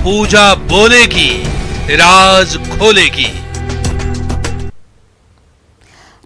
पूजा बोलेगी, राज खोलेगी।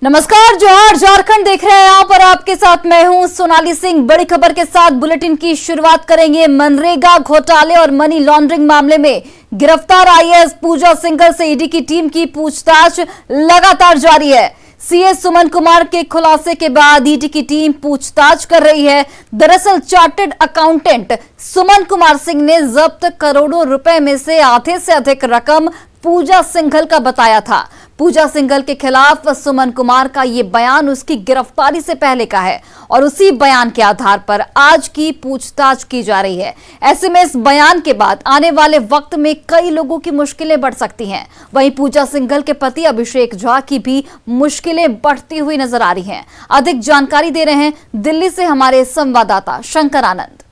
नमस्कार, जोहार झारखंड देख रहे हैं यहाँ पर आपके साथ मैं हूं सोनाली सिंह। बड़ी खबर के साथ बुलेटिन की शुरुआत करेंगे। मनरेगा घोटाले और मनी लॉन्ड्रिंग मामले में गिरफ्तार आईएएस पूजा सिंघल से ईडी की टीम की पूछताछ लगातार जारी है। सीएस सुमन कुमार के खुलासे के बाद ईडी की टीम पूछताछ कर रही है। दरअसल चार्टर्ड अकाउंटेंट सुमन कुमार सिंह ने जब्त करोड़ों रुपए में से आधे से अधिक रकम पूजा सिंघल का बताया था। पूजा सिंघल के खिलाफ सुमन कुमार का ये बयान उसकी गिरफ्तारी से पहले का है और उसी बयान के आधार पर आज की पूछताछ की जा रही है। ऐसे में इस बयान के बाद आने वाले वक्त में कई लोगों की मुश्किलें बढ़ सकती हैं। वहीं पूजा सिंघल के पति अभिषेक झा की भी मुश्किलें बढ़ती हुई नजर आ रही हैं। अधिक जानकारी दे रहे हैं दिल्ली से हमारे संवाददाता शंकर आनंद।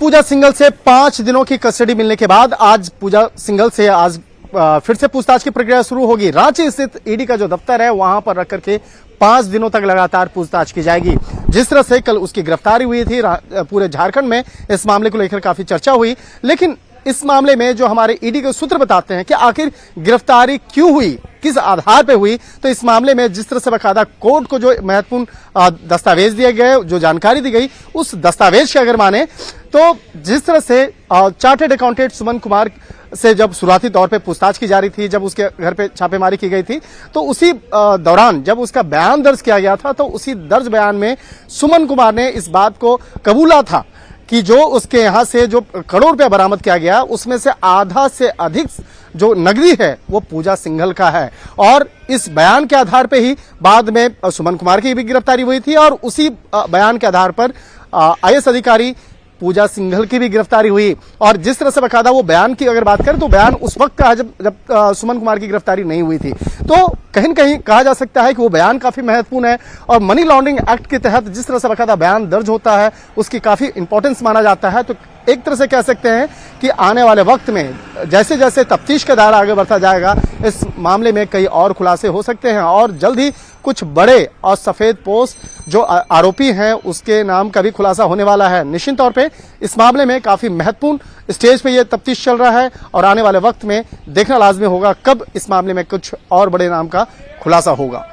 पूजा सिंघल से 5 दिनों की कस्टडी मिलने के बाद आज पूजा सिंघल से आज फिर से पूछताछ की प्रक्रिया शुरू होगी। रांची स्थित ईडी का जो दफ्तर है वहां पर रख करके 5 दिनों तक लगातार पूछताछ की जाएगी। जिस तरह से कल उसकी गिरफ्तारी हुई थी, पूरे झारखंड में इस मामले को लेकर काफी चर्चा हुई। लेकिन इस मामले में जो हमारे ईडी के सूत्र बताते हैं कि आखिर गिरफ्तारी क्यों हुई, किस आधार पर हुई, तो इस मामले में जिस तरह से बकायदा कोर्ट को जो महत्वपूर्ण दस्तावेज दिए गए, जो जानकारी दी गई, उस दस्तावेज के अगर माने तो जिस तरह से चार्टर्ड अकाउंटेंट सुमन कुमार से जब शुरुआती तौर पे पूछताछ की जा रही थी, जब उसके घर पे छापेमारी की गई थी, तो उसी दौरान जब उसका बयान दर्ज किया गया था, तो उसी दर्ज बयान में सुमन कुमार ने इस बात को कबूला था कि जो उसके यहां से जो करोड़ रुपया बरामद किया गया उसमें से आधा से अधिक जो नकदी है वो पूजा सिंघल का है। और इस बयान के आधार पर ही बाद में सुमन कुमार की भी गिरफ्तारी हुई थी और उसी बयान के आधार पर आईएएस अधिकारी पूजा सिंघल की भी गिरफ्तारी हुई। और जिस तरह से बकायदा वो बयान की अगर बात करें तो बयान उस वक्त का जब सुमन कुमार की गिरफ्तारी नहीं हुई थी, तो कहीं न कहीं कहा जा सकता है कि वो बयान काफी महत्वपूर्ण है। और मनी लॉन्ड्रिंग एक्ट के तहत जिस तरह से बकायदा बयान दर्ज होता है उसकी काफी इंपॉर्टेंस माना जाता है। तो एक तरह से कह सकते हैं कि आने वाले वक्त में जैसे जैसे तफ्तीश का दायरा आगे बढ़ता जाएगा, इस मामले में कई और खुलासे हो सकते हैं और जल्द ही कुछ बड़े और सफेद पोस्ट जो आरोपी हैं उसके नाम का भी खुलासा होने वाला है। निश्चित तौर पे इस मामले में काफी महत्वपूर्ण स्टेज पे ये तफ्तीश चल रहा है और आने वाले वक्त में देखना लाजमी होगा कब इस मामले में कुछ और बड़े नाम का खुलासा होगा।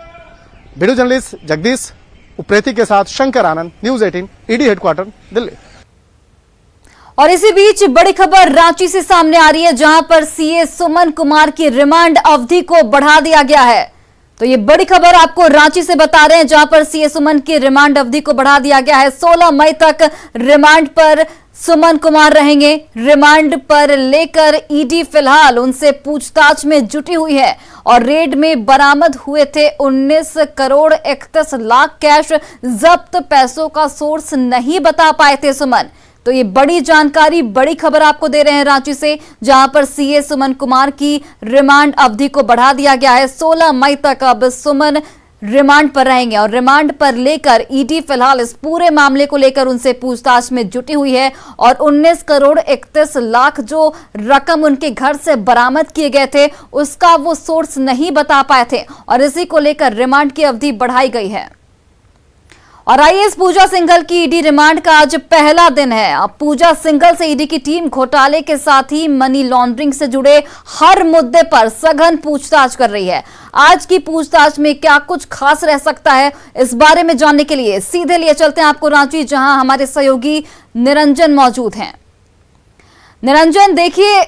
वीडियो जर्नलिस्ट जगदीश उप्रेती के साथ शंकर आनंद, न्यूज 18 ईडी हेडक्वार्टर दिल्ली। और इसी बीच बड़ी खबर रांची से सामने आ रही है, जहां पर सीएस सुमन कुमार की रिमांड अवधि को बढ़ा दिया गया है। तो ये बड़ी खबर आपको रांची से बता रहे हैं, जहां पर सीएस सुमन की रिमांड अवधि को बढ़ा दिया गया है। 16 मई तक रिमांड पर सुमन कुमार रहेंगे। रिमांड पर लेकर ईडी फिलहाल उनसे पूछताछ में जुटी हुई है और रेड में बरामद हुए थे 19 करोड़ 31 लाख कैश। जब्त पैसों का सोर्स नहीं बता पाए थे सुमन। तो ये बड़ी जानकारी, बड़ी खबर आपको दे रहे हैं रांची से, जहां पर सीएस सुमन कुमार की रिमांड अवधि को बढ़ा दिया गया है। 16 मई तक अब सुमन रिमांड पर रहेंगे और रिमांड पर लेकर ईडी फिलहाल इस पूरे मामले को लेकर उनसे पूछताछ में जुटी हुई है और 19 करोड़ 31 लाख जो रकम उनके घर से बरामद किए गए थे उसका वो सोर्स नहीं बता पाए थे और इसी को लेकर रिमांड की अवधि बढ़ाई गई है। और आईएएस पूजा सिंघल की ईडी रिमांड का आज पहला दिन है। अब पूजा सिंघल से ईडी की टीम घोटाले के साथ ही मनी लॉन्ड्रिंग से जुड़े हर मुद्दे पर सघन पूछताछ कर रही है। आज की पूछताछ में क्या कुछ खास रह सकता है, इस बारे में जानने के लिए सीधे लिए चलते हैं आपको रांची, जहां हमारे सहयोगी निरंजन मौजूद हैं। निरंजन, देखिए,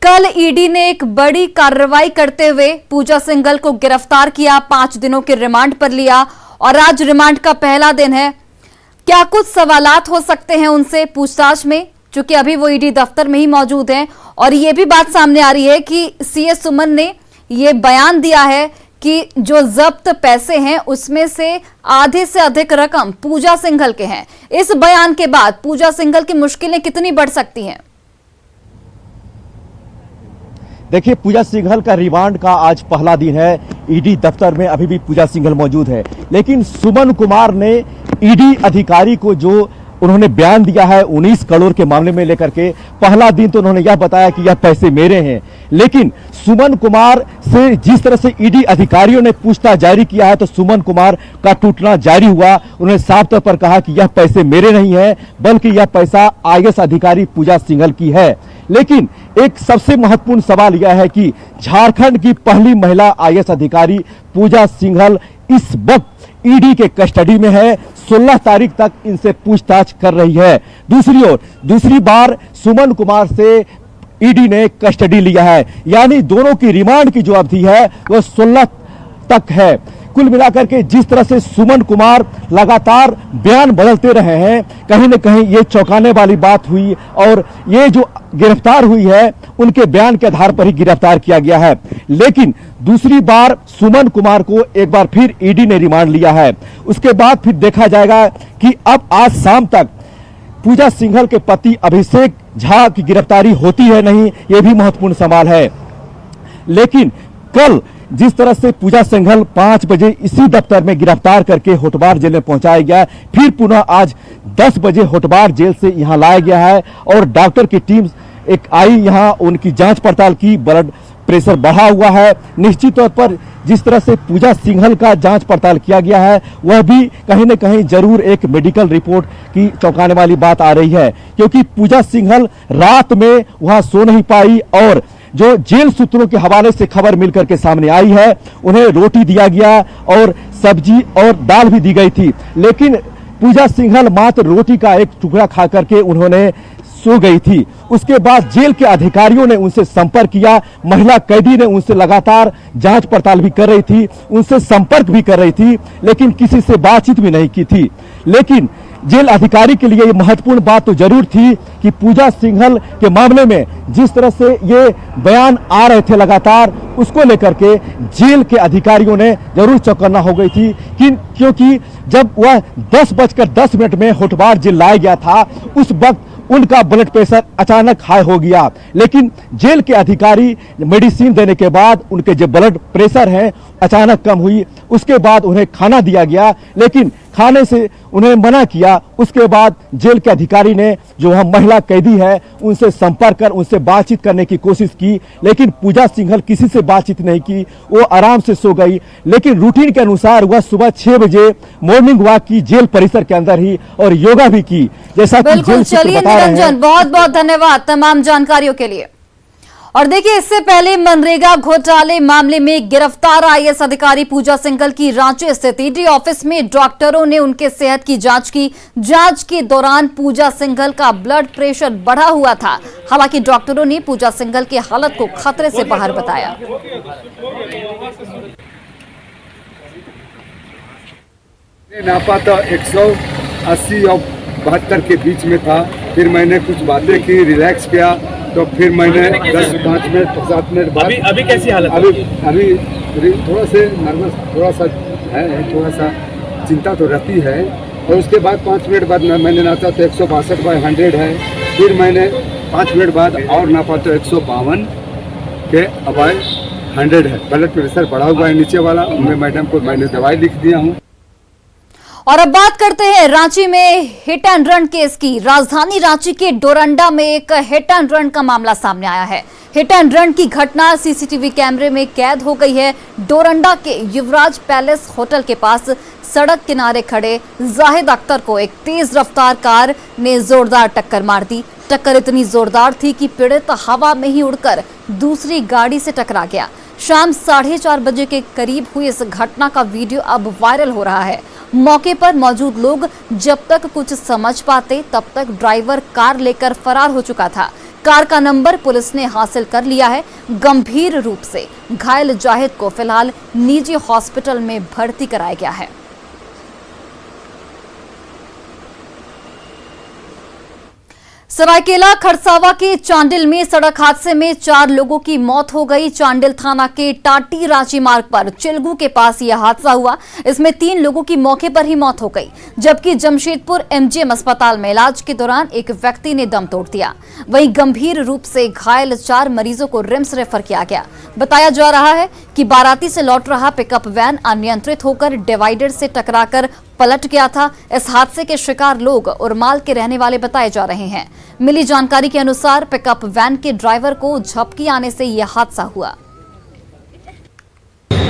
कल ईडी ने एक बड़ी कार्रवाई करते हुए पूजा सिंघल को गिरफ्तार किया, 5 दिनों के रिमांड पर लिया और आज रिमांड का पहला दिन है। क्या कुछ सवालात हो सकते हैं उनसे पूछताछ में, क्योंकि अभी वो ईडी दफ्तर में ही मौजूद हैं और ये भी बात सामने आ रही है कि सीएस सुमन ने ये बयान दिया है कि जो जब्त पैसे हैं उसमें से आधे से अधिक रकम पूजा सिंघल के हैं। इस बयान के बाद पूजा सिंघल की मुश्किलें कितनी बढ़ सकती हैं? देखिए, पूजा सिंघल का रिमांड का आज पहला दिन है। ईडी दफ्तर में अभी भी पूजा सिंघल मौजूद है, लेकिन सुमन कुमार ने ईडी अधिकारी को जो उन्होंने बयान दिया है 19 करोड़ के मामले में लेकर के। पहला दिन तो उन्होंने यह बताया कि यह पैसे मेरे हैं, लेकिन सुमन कुमार से जिस तरह से ईडी अधिकारियों ने पूछताछ जारी किया है तो सुमन कुमार का टूटना जारी हुआ। उन्होंने साफ तौर पर कहा कि यह पैसे मेरे नहीं है, बल्कि यह पैसा आईएएस अधिकारी पूजा सिंघल की है। लेकिन एक सबसे महत्वपूर्ण सवाल यह है कि झारखंड की पहली महिला आईएएस अधिकारी पूजा सिंघल इस वक्त ईडी के कस्टडी में है। 16 तारीख तक इनसे पूछताछ कर रही है। दूसरी ओर दूसरी बार सुमन कुमार से ईडी ने कस्टडी लिया है, यानी दोनों की रिमांड की जो अवधि है वह 16 तक है। कुल मिलाकर के जिस तरह से सुमन कुमार लगातार बयान बदलते रहे हैं, कहीं न कहीं ये चौंकाने वाली बात हुई और ये जो गिरफ्तार हुई है उनके बयान के आधार पर ही गिरफ्तार किया गया है। लेकिन दूसरी बार सुमन कुमार को एक बार फिर ईडी ने रिमांड लिया है। उसके बाद फिर देखा जाएगा कि अब आज शाम तक पूजा सिंघल के पति अभिषेक झा की गिरफ्तारी होती है नहीं, यह भी महत्वपूर्ण सवाल है। लेकिन कल जिस तरह से पूजा सिंघल 5 बजे इसी दफ्तर में गिरफ्तार करके होटबार जेल में पहुंचाया गया, फिर पुनः आज 10 बजे होटबार जेल से यहां लाया गया है और डॉक्टर की टीम एक आई, यहां उनकी जांच पड़ताल की, ब्लड प्रेशर बढ़ा हुआ है। निश्चित तौर पर जिस तरह से पूजा सिंघल का जांच पड़ताल किया गया है वह भी कहीं न कहीं जरूर एक मेडिकल रिपोर्ट की चौंकाने वाली बात आ रही है, क्योंकि पूजा सिंघल रात में वहां सो नहीं पाई और जो जेल सूत्रों के हवाले से खबर मिलकर के सामने आई है, उन्हें रोटी दिया गया और सब्जी और दाल भी दी गई थी, लेकिन पूजा सिंघल मात्र रोटी का एक टुकड़ा खा करके उन्होंने सो गई थी। उसके बाद जेल के अधिकारियों ने उनसे संपर्क किया, महिला कैदी ने उनसे लगातार जांच पड़ताल भी कर रही थी, उनसे संपर्क भी कर रही थी, लेकिन किसी से बातचीत भी नहीं की थी। लेकिन जेल अधिकारी के लिए ये महत्वपूर्ण बात तो जरूर थी कि पूजा सिंघल के मामले में जिस तरह से ये बयान आ रहे थे लगातार, उसको लेकर के जेल के अधिकारियों ने जरूर चौकन्ना हो गई थी क्योंकि जब वह 10:10 में होटबार जेल लाया गया था उस वक्त उनका ब्लड प्रेशर अचानक हाई हो गया। लेकिन जेल के अधिकारी मेडिसिन देने के बाद उनके जो ब्लड प्रेशर है अचानक कम हुई। उसके बाद उन्हें खाना दिया गया, लेकिन खाने से उन्हें मना किया। उसके बाद जेल के अधिकारी ने जो वह महिला कैदी है उनसे संपर्क कर उनसे बातचीत करने की कोशिश की, लेकिन पूजा सिंघल किसी से बातचीत नहीं की, वो आराम से सो गई। लेकिन रूटीन के अनुसार वह सुबह 6 बजे मॉर्निंग वॉक की जेल परिसर के अंदर ही और योगा भी की, जैसा कि जेल सूत्र बता रहे हैं। बहुत बहुत धन्यवाद तमाम जानकारियों के लिए। और देखिए, इससे पहले मनरेगा घोटाले मामले में गिरफ्तार आईएएस अधिकारी पूजा सिंघल की रांची स्थित ईडी ऑफिस में डॉक्टरों ने उनके सेहत की जांच की। जांच के दौरान पूजा सिंघल का ब्लड प्रेशर बढ़ा हुआ था। हालांकि डॉक्टरों ने पूजा सिंघल की हालत को खतरे से बाहर बताया। नापा तो 180 और 72 के बीच में था। फिर मैंने कुछ बातें की, रिलैक्स किया, तो फिर मैंने 5 मिनट 7 मिनट बाद अभी कैसी हालत? अभी थोड़ा से नर्वस, थोड़ा सा है, थोड़ा सा चिंता तो रहती है। और उसके बाद 5 मिनट बाद मैंने नापा तो 162/100 है। फिर मैंने 5 मिनट बाद और नापा तो 152 के अबाव 100 है। ब्लड प्रेशर बढ़ा हुआ है नीचे वाला। मैं मैडम को मैंने दवाई लिख दिया हूँ। और अब बात करते हैं रांची में हिट एंड रन केस की। राजधानी रांची के डोरंडा में एक हिट एंड रन का मामला सामने आया है। हिट एंड रन की घटना सीसीटीवी कैमरे में कैद हो गई है। डोरंडा के युवराज पैलेस होटल के पास सड़क किनारे खड़े जाहिद अख्तर को एक तेज रफ्तार कार ने जोरदार टक्कर मार दी। टक्कर इतनी जोरदार थी कि पीड़ित हवा में ही उड़कर दूसरी गाड़ी से टकरा गया। शाम 4:30 बजे के करीब हुई इस घटना का वीडियो अब वायरल हो रहा है। मौके पर मौजूद लोग जब तक कुछ समझ पाते तब तक ड्राइवर कार लेकर फरार हो चुका था। कार का नंबर पुलिस ने हासिल कर लिया है। गंभीर रूप से घायल जाहिद को फिलहाल निजी हॉस्पिटल में भर्ती कराया गया है। सरायकेला खरसावा के चांडिल में सड़क हादसे में 4 लोगों की मौत हो गई। चांडिल थाना के टाटी रांची मार्ग पर चिलगू के पास यह हादसा हुआ। इसमें 3 लोगों की मौके पर ही मौत हो गई, जबकि जमशेदपुर एमजीएम अस्पताल में इलाज के दौरान एक व्यक्ति ने दम तोड़ दिया। वहीं गंभीर रूप से घायल 4 मरीजों को रिम्स रेफर किया गया। बताया जा रहा है कि बाराती से लौट रहा पिकअप वैन अनियंत्रित होकर डिवाइडर से टकराकर पलट गया था। इस हादसे के शिकार लोग उरमाल के रहने वाले बताए जा रहे हैं। मिली जानकारी के अनुसार पिकअप वैन के ड्राइवर को झपकी आने से यह हादसा हुआ।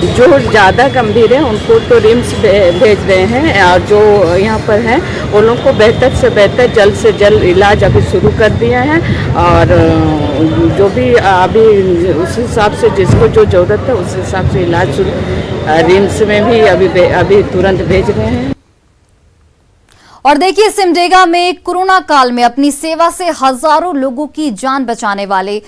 जो ज़्यादा गंभीर है उनको तो रिम्स भेज रहे हैं और जो यहाँ पर हैं उन लोगों को बेहतर से बेहतर जल्द से जल्द इलाज अभी शुरू कर दिया है और जो भी अभी उस हिसाब से जिसको जो ज़रूरत है उस हिसाब से इलाज रिम्स में भी अभी तुरंत भेज रहे हैं। और देखिए, सिमडेगा में कोरोना काल में अपनी सेवा से हजारों लोगों की जान बचाने वाले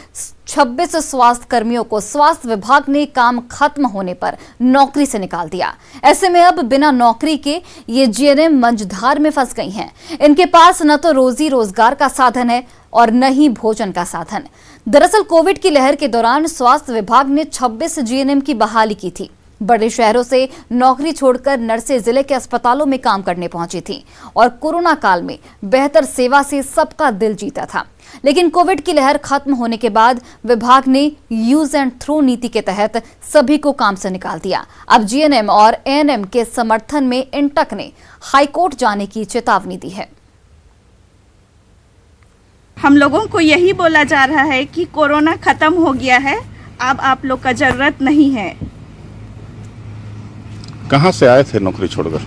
26 स्वास्थ्य कर्मियों को स्वास्थ्य विभाग ने काम खत्म होने पर नौकरी से निकाल दिया। ऐसे में अब बिना नौकरी के ये जीएनएम मंझधार में फंस गई हैं। इनके पास न तो रोजी रोजगार का साधन है और न ही भोजन का साधन। दरअसल कोविड की लहर के दौरान स्वास्थ्य विभाग ने 26 जीएनएम की बहाली की थी। बड़े शहरों से नौकरी छोड़कर नर्सें जिले के अस्पतालों में काम करने पहुंची थीं और कोरोना काल में बेहतर सेवा से सबका दिल जीता था। लेकिन कोविड की लहर खत्म होने के बाद विभाग ने यूज एंड थ्रो नीति के तहत सभी को काम से निकाल दिया। अब जीएनएम और एएनएम के समर्थन में इंटक ने हाईकोर्ट जाने की चेतावनी दी है। हम लोगों को यही बोला जा रहा है कि कोरोना खत्म हो गया है, अब आप लोग का जरूरत नहीं है। कहाँ से आए थे नौकरी छोड़कर?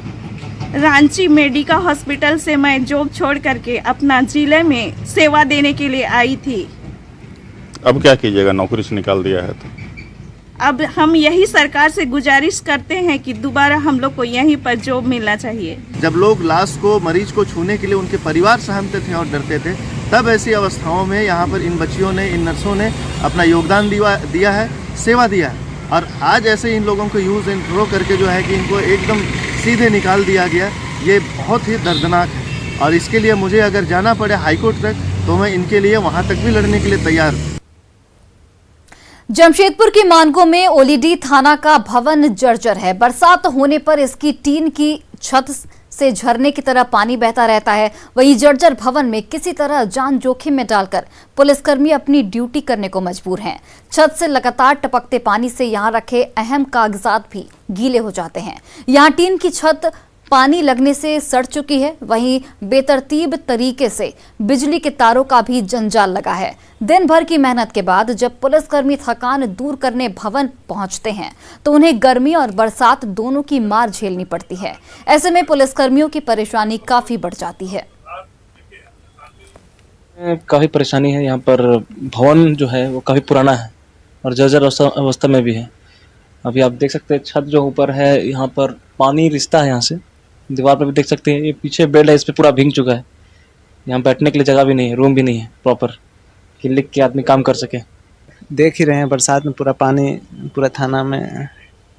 रांची मेडिका हॉस्पिटल से मैं जॉब छोड़ करके अपना जिले में सेवा देने के लिए आई थी। अब क्या कीजिएगा, नौकरी से निकाल दिया है तो? अब हम यही सरकार से गुजारिश करते हैं कि दोबारा हम लोग को यहीं पर जॉब मिलना चाहिए। जब लोग लाश को, मरीज को छूने के लिए उनके परिवार सहमते थे और डरते थे, तब ऐसी अवस्थाओं में यहाँ पर इन बच्चियों ने, इन नर्सों ने अपना योगदान दिया है, सेवा दिया है। और आज ऐसे इन लोगों को यूज एंड थ्रो करके जो है कि इनको एकदम सीधे निकाल दिया गया, ये बहुत ही दर्दनाक है। और इसके लिए मुझे अगर जाना पड़े हाईकोर्ट तक तो मैं इनके लिए वहां तक भी लड़ने के लिए तैयार हूँ। जमशेदपुर के मानगो में ओलीडी थाना का भवन जर्जर है। बरसात होने पर इसकी टीन की छत से झरने की तरह पानी बहता रहता है। वहीं जर्जर भवन में किसी तरह जान जोखिम में डालकर पुलिसकर्मी अपनी ड्यूटी करने को मजबूर हैं। छत से लगातार टपकते पानी से यहां रखे अहम कागजात भी गीले हो जाते हैं। यहां टीन की छत पानी लगने से सड़ चुकी है। वहीं बेतरतीब तरीके से बिजली के तारों का भी जंजाल लगा है। दिन भर की मेहनत के बाद जब पुलिसकर्मी थकान दूर करने भवन पहुंचते हैं तो उन्हें गर्मी और बरसात दोनों की मार झेलनी पड़ती है। ऐसे में पुलिसकर्मियों की परेशानी काफी बढ़ जाती है। काफी परेशानी है। यहाँ पर भवन जो है वो काफी पुराना है और जर्जर अवस्था में भी है। अभी आप देख सकते हैं छत जो ऊपर है, यहाँ पर पानी रिश्ता है। यहाँ से दीवार पर भी देख सकते हैं, ये पीछे बेड है, इस पे पूरा भीग चुका है। यहाँ बैठने के लिए जगह भी नहीं है, रूम भी नहीं है प्रॉपर कि लिख के आदमी काम कर सके। देख ही रहे हैं बरसात में पूरा पानी पूरा थाना में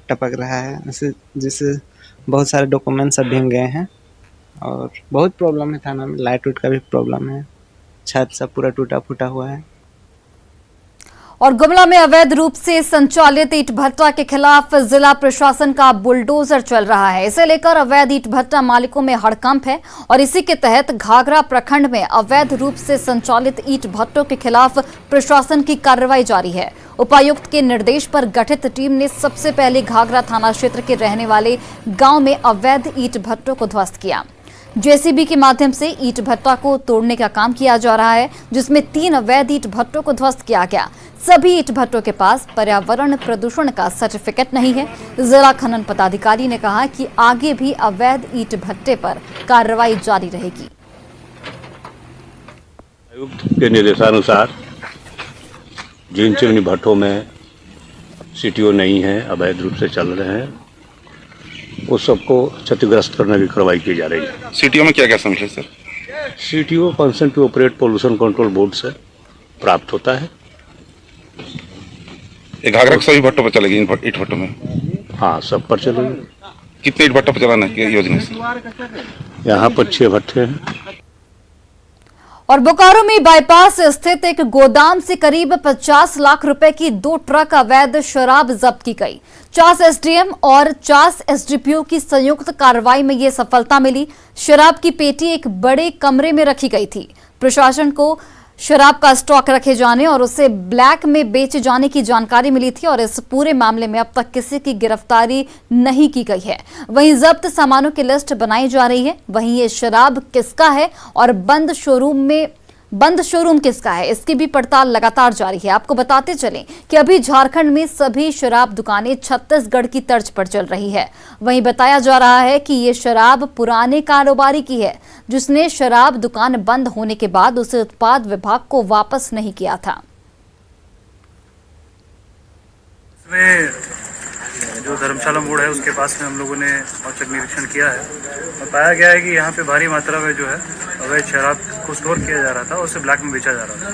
टपक रहा है, जिससे बहुत सारे डॉक्यूमेंट्स सब भीग गए हैं और बहुत प्रॉब्लम है थाना में। लाइट उट का भी प्रॉब्लम है, छत सब पूरा टूटा फूटा हुआ है। और गुमला में अवैध रूप से संचालित ईंट भट्टा के खिलाफ जिला प्रशासन का बुलडोजर चल रहा है। इसे लेकर अवैध ईंट भट्टा मालिकों में हड़कंप है और इसी के तहत घाघरा प्रखंड में अवैध रूप से संचालित ईंट भट्टों के खिलाफ प्रशासन की कार्रवाई जारी है। उपायुक्त के निर्देश पर गठित टीम ने सबसे पहले घाघरा थाना क्षेत्र के रहने वाले गांव में अवैध ईंट भट्टों को ध्वस्त किया। जेसीबी के माध्यम से ईंट भट्टा को तोड़ने का काम किया जा रहा है, जिसमें 3 अवैध ईंट भट्टों को ध्वस्त किया गया। सभी ईंट भट्टों के पास पर्यावरण प्रदूषण का सर्टिफिकेट नहीं है। जिला खनन पदाधिकारी ने कहा कि आगे भी अवैध ईंट भट्टे पर कार्रवाई जारी रहेगी। आयुक्त के निर्देशानुसार जिन चिमनी भट्टों में सीटीओ नहीं है, अवैध रूप से चल रहे हैं, उस सबको क्षतिग्रस्त करने की कार्रवाई की जा रही है। सीटीओ में क्या क्या समझे sir? CTO consent to operate pollution control board से प्राप्त होता है। ये घाघरा के सभी भट्टों पर चलेगी, ईंट भट्टों में? हाँ, सब पर चलेगी। कितने ईंट भट्टों पर चलाना है योजना से? यहाँ पर 6 भट्टे हैं। और बोकारो में बाईपास स्थित एक गोदाम से करीब 50 लाख रुपए की 2 ट्रक अवैध शराब जब्त की गई। 4 एसडीएम और 4 एसडीपीओ की संयुक्त कार्रवाई में यह सफलता मिली। शराब की पेटी एक बड़े कमरे में रखी गई थी। प्रशासन को शराब का स्टॉक रखे जाने और उसे ब्लैक में बेचे जाने की जानकारी मिली थी और इस पूरे मामले में अब तक किसी की गिरफ्तारी नहीं की गई है। वहीं जब्त सामानों की लिस्ट बनाई जा रही है। वहीं ये शराब किसका है और बंद शोरूम किसका है, इसकी भी पड़ताल लगातार जारी है। आपको बताते चलें कि अभी झारखंड में सभी शराब दुकानें छत्तीसगढ़ की तर्ज पर चल रही है। वहीं बताया जा रहा है कि ये शराब पुराने कारोबारी की है, जिसने शराब दुकान बंद होने के बाद उसे उत्पाद विभाग को वापस नहीं किया था। जो धर्मशाला मोड़ है उसके पास में हम लोगों ने औचक निरीक्षण किया है और पाया गया है कि यहाँ पे भारी मात्रा में जो है अवैध शराब को स्टोर किया जा रहा था और उसे ब्लैक में बेचा जा रहा था।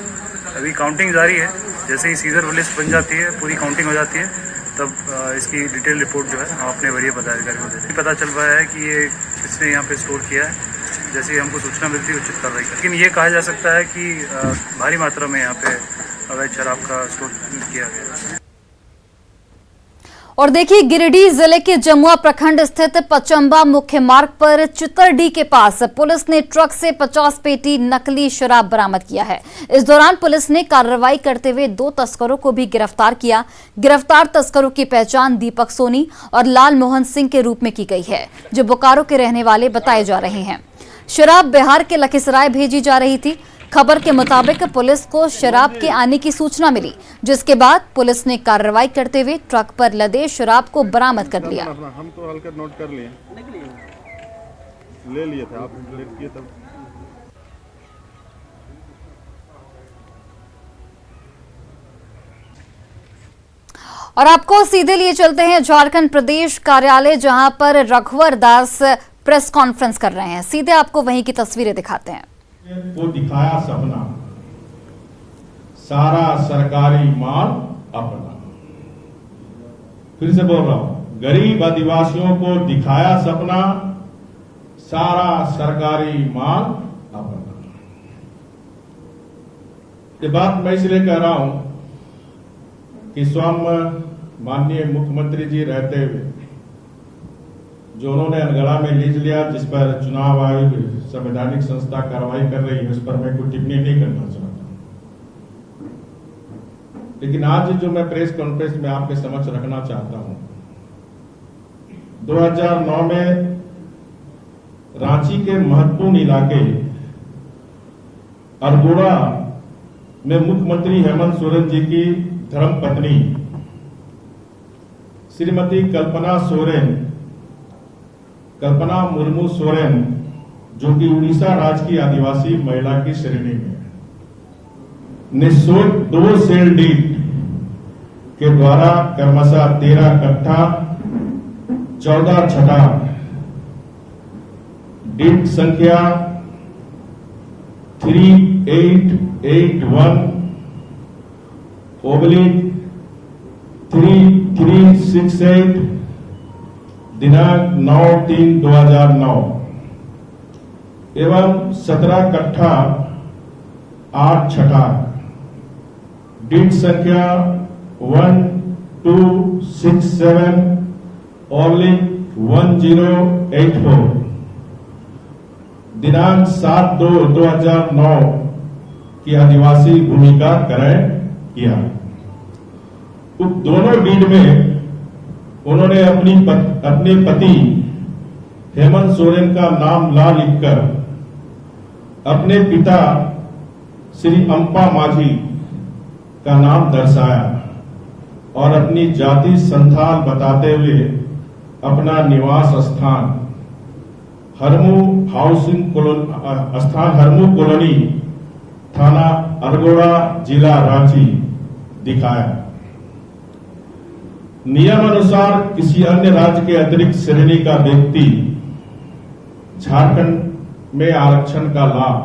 अभी काउंटिंग जारी है, जैसे ही सीजर लिस्ट बन जाती है, पूरी काउंटिंग हो जाती है, तब इसकी डिटेल रिपोर्ट जो है हम अपने वरीय पदाधिकारी को देते हैं। पता चल पाया है कि ये किसने यहाँ पे स्टोर किया है। जैसे ही हमको सूचना मिलती है उचित कार्रवाई। लेकिन ये कहा जा सकता है कि भारी मात्रा में यहाँ पे अवैध शराब का स्टोर किया गया है। और देखिए, गिरिडीह जिले के जमुआ प्रखंड स्थित पचम्बा मुख्य मार्ग पर चितरडी के पास पुलिस ने ट्रक से 50 पेटी नकली शराब बरामद किया है। इस दौरान पुलिस ने कार्रवाई करते हुए 2 तस्करों को भी गिरफ्तार किया। गिरफ्तार तस्करों की पहचान दीपक सोनी और लाल मोहन सिंह के रूप में की गई है, जो बोकारो के रहने वाले बताए जा रहे हैं। शराब बिहार के लखीसराय भेजी जा रही थी। खबर के मुताबिक पुलिस को शराब के आने की सूचना मिली, जिसके बाद पुलिस ने कार्रवाई करते हुए ट्रक पर लदे शराब को बरामद कर लिया। हम तो हल्का नोट कर लिए, ले लिए थे आप, लेट किए तब। और आपको सीधे लिए चलते हैं झारखंड प्रदेश कार्यालय, जहां पर रघुवर दास प्रेस कॉन्फ्रेंस कर रहे हैं। सीधे आपको वहीं की तस्वीरें दिखाते हैं। को दिखाया सपना, सारा सरकारी माल अपना। फिर से बोल रहा हूं, गरीब आदिवासियों को दिखाया सपना, सारा सरकारी माल अपना। ये बात मैं इसलिए कह रहा हूं कि स्वयं माननीय मुख्यमंत्री जी रहते हुए जो उन्होंने अनगढ़ा में लीज लिया, जिस पर चुनाव आयोग संवैधानिक संस्था कार्रवाई कर रही है, उस पर मैं कोई टिप्पणी नहीं करना चाहता। लेकिन आज जो मैं प्रेस कॉन्फ्रेंस में आपके समक्ष रखना चाहता हूं, 2009 में रांची के महत्वपूर्ण इलाके अरगोड़ा में मुख्यमंत्री हेमंत सोरेन जी की धर्मपत्नी श्रीमती कल्पना मुर्मू सोरेन, जो कि उड़ीसा राज्य की आदिवासी महिला की श्रेणी में, ने 2 सेल डीड के द्वारा क्रमशः 13 कट्ठा 14 छठा डीड संख्या 3881/3368 दिनांक 9/3/2009 एवं 17 कट्ठा 8 छठा डीड संख्या 1267/1084 दिनांक 7/2/2009 की आदिवासी भूमि का क्रय किया। उक्त दोनों डीड में उन्होंने अपने पति हेमंत सोरेन का नाम ला लिखकर अपने पिता श्री अंपा माझी का नाम दर्शाया और अपनी जाति संथाल बताते हुए अपना निवास स्थान हरमू कॉलोनी थाना अरगोड़ा जिला रांची दिखाया। नियम अनुसार किसी अन्य राज्य के अतिरिक्त श्रेणी का व्यक्ति झारखंड में आरक्षण का लाभ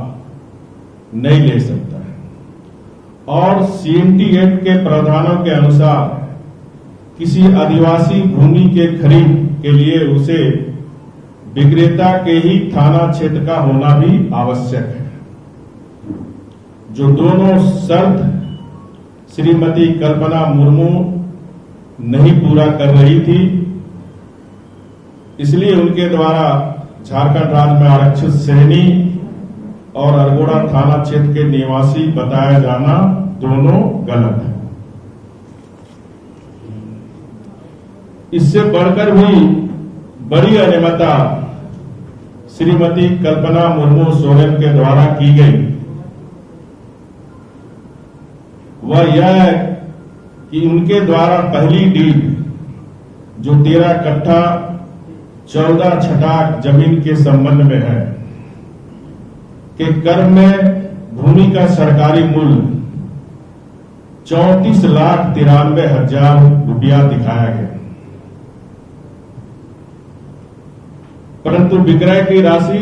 नहीं ले सकता है और सीएमटी एक्ट के प्रावधानों के अनुसार किसी आदिवासी भूमि के खरीद के लिए उसे विक्रेता के ही थाना क्षेत्र का होना भी आवश्यक है। जो दोनों शर्त श्रीमती कल्पना मुर्मू नहीं पूरा कर रही थी, इसलिए उनके द्वारा झारखंड राज्य में आरक्षित श्रेणी और अरगोड़ा थाना क्षेत्र के निवासी बताया जाना दोनों गलत है। इससे बढ़कर भी बड़ी अनियमितता श्रीमती कल्पना मुर्मू सोरेन के द्वारा की गई, वह यह है कि उनके द्वारा पहली डीड जो 13 कट्ठा 14 छटाक जमीन के संबंध में है के कर्म में भूमि का सरकारी मूल्य 34,93,000 रुपया दिखाया गया, परंतु विक्रय की राशि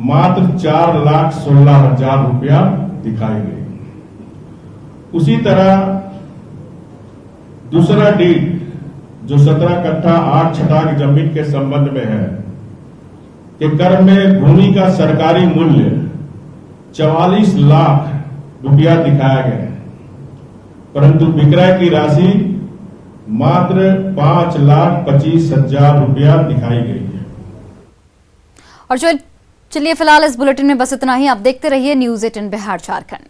मात्र 4,16,000 रुपया दिखाई गई। उसी तरह दूसरा डीड जो 17 कट्ठा 8 छटाक जमीन के संबंध में है के कर्म में भूमि का सरकारी मूल्य 44 लाख रुपया दिखाया गया, परंतु विक्रय की राशि मात्र 5,25,000 रुपया दिखाई गई है। और चलिए फिलहाल इस बुलेटिन में बस इतना ही। आप देखते रहिए न्यूज़ 18 बिहार झारखंड।